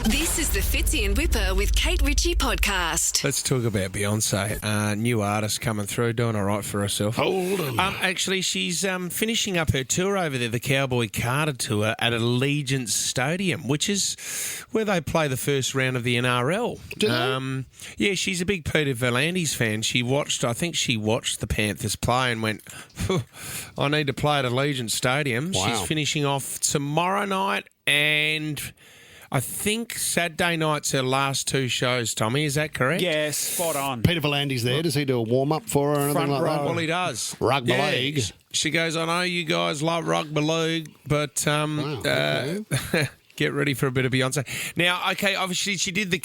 This is the Fitzy and Whipper with Kate Ritchie podcast. Let's talk about Beyoncé. New artist coming through, doing all right for herself. Hold on. Actually, she's finishing up her tour over there, the Cowboy Carter Tour, at Allegiant Stadium, which is where they play the first round of the NRL. Do they? Yeah, she's a big Peter V'landys fan. I think she watched the Panthers play and went, I need to play at Allegiant Stadium. Wow. She's finishing off tomorrow night and I think Saturday night's her last two shows, Tommy. Is that correct? Yeah, spot on. Peter V'landys there. Does he do a warm-up for her or anything Front like that? row. Well, he does. Rugby league. She goes, I know you guys love rugby league, but get ready for a bit of Beyonce. Now, okay, obviously she did the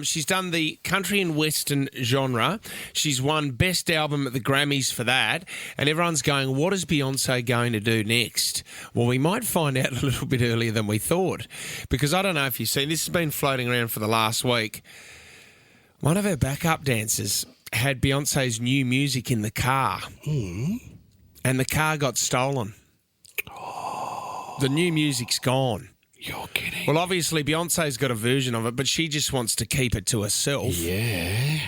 she's done the country and western genre. She's won Best Album at the Grammys for that. And everyone's going, what is Beyonce going to do next? Well, we might find out a little bit earlier than we thought. Because I don't know if you've seen, this has been floating around for the last week. One of her backup dancers had Beyonce's new music in the car. And the car got stolen. The new music's gone. You're kidding. Well, obviously, Beyonce's got a version of it, but she just wants to keep it to herself. Yeah.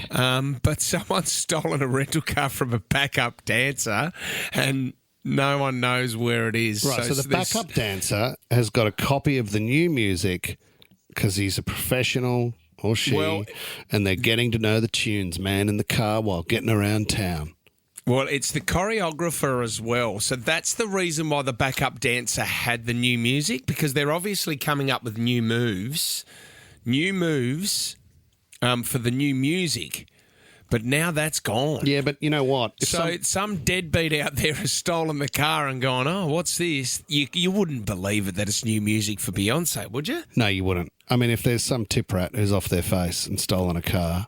But someone's stolen a rental car from a backup dancer, and no one knows where it is. Right, so the backup dancer has got a copy of the new music because he's a professional, or she, and they're getting to know the tunes, man, in the car while getting around town. Well, it's the choreographer as well. So that's the reason why the backup dancer had the new music, because they're obviously coming up with new moves for the new music. But now that's gone. Yeah, but you know what? If So some deadbeat out there has stolen the car and gone, oh, what's this? You wouldn't believe it that it's new music for Beyonce, would you? No, you wouldn't. I mean, if there's some tip rat who's off their face and stolen a car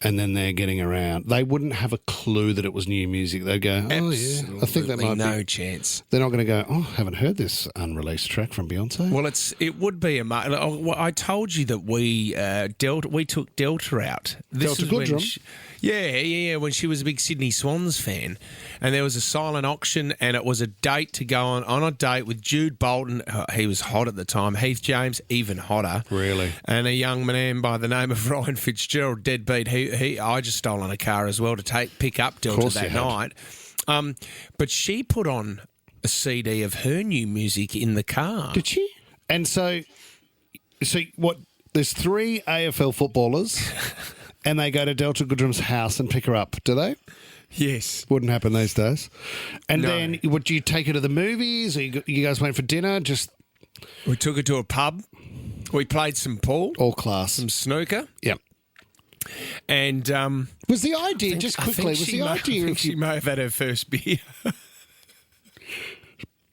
and then they're getting around, they wouldn't have a clue that it was new music. They'd go, oh, yeah, I think that might no be. chance. They're not going to go, oh, haven't heard this unreleased track from Beyonce. Well, it would be I told you that we took Delta out. Delta is when Goodrum? when she was a big Sydney Swans fan, and there was a silent auction, and it was a date to go on a date with Jude Bolton. He was hot at the time. Heath James, even hotter. Really? And a young man by the name of Ryan Fitzgerald, deadbeat. I just stolen a car as well to pick up Delta that night. But she put on a CD of her new music in the car. Did she? And so what? There's 3 AFL footballers, and they go to Delta Goodrum's house and pick her up. Do they? Yes. Wouldn't happen these days. And No. then, would you take her to the movies, or you guys went for dinner? Just We took her to a pub. We played some pool, all class. some snooker, Yep. and Was the idea just quickly? I think she may have had her first beer.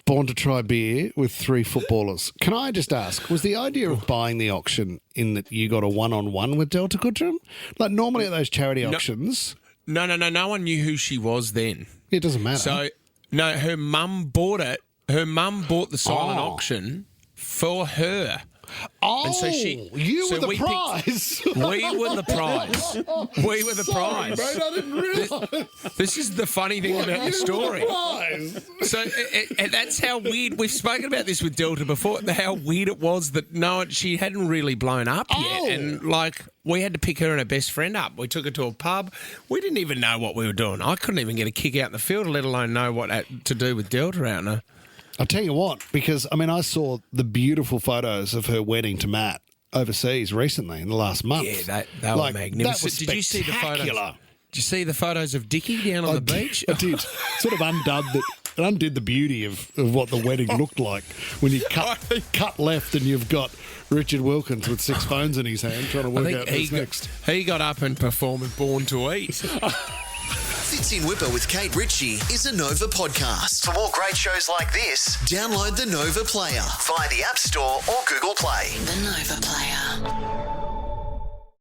Born to try beer with 3 footballers? Can I just ask? Was the idea of buying the auction in that you got a one-on-one with Delta Goodrum? Like normally at those charity auctions, No one knew who she was then. it doesn't matter. So no, her mum bought it. Her mum bought the silent Oh. auction for her. oh, and so you so were the we prize. We were the prize. We were the Sorry, prize. mate, I didn't realise. This is the funny thing about the story. So and that's how weird. We've spoken about this with Delta before. How weird it was that she hadn't really blown up Oh. yet, and we had to pick her and her best friend up. We took her to a pub. We didn't even know what we were doing. I couldn't even get a kick out in the field, let alone know what to do with Delta out there. I'll tell you what, because, I mean, I saw the beautiful photos of her wedding to Matt overseas recently in the last month. Yeah, they were magnificent. That was Did you see the photos? spectacular. Did you see the photos of Dickie down on the beach? I did. Sort of undid the beauty of what the wedding looked like when you cut left and you've got Richard Wilkins with 6 phones in his hand trying to work out what's next. He got up and performed Born to Eat. Fitzy and Whipper with Kate Ritchie is a Nova podcast. For more great shows like this, download the Nova Player via the App Store or Google Play. The Nova Player.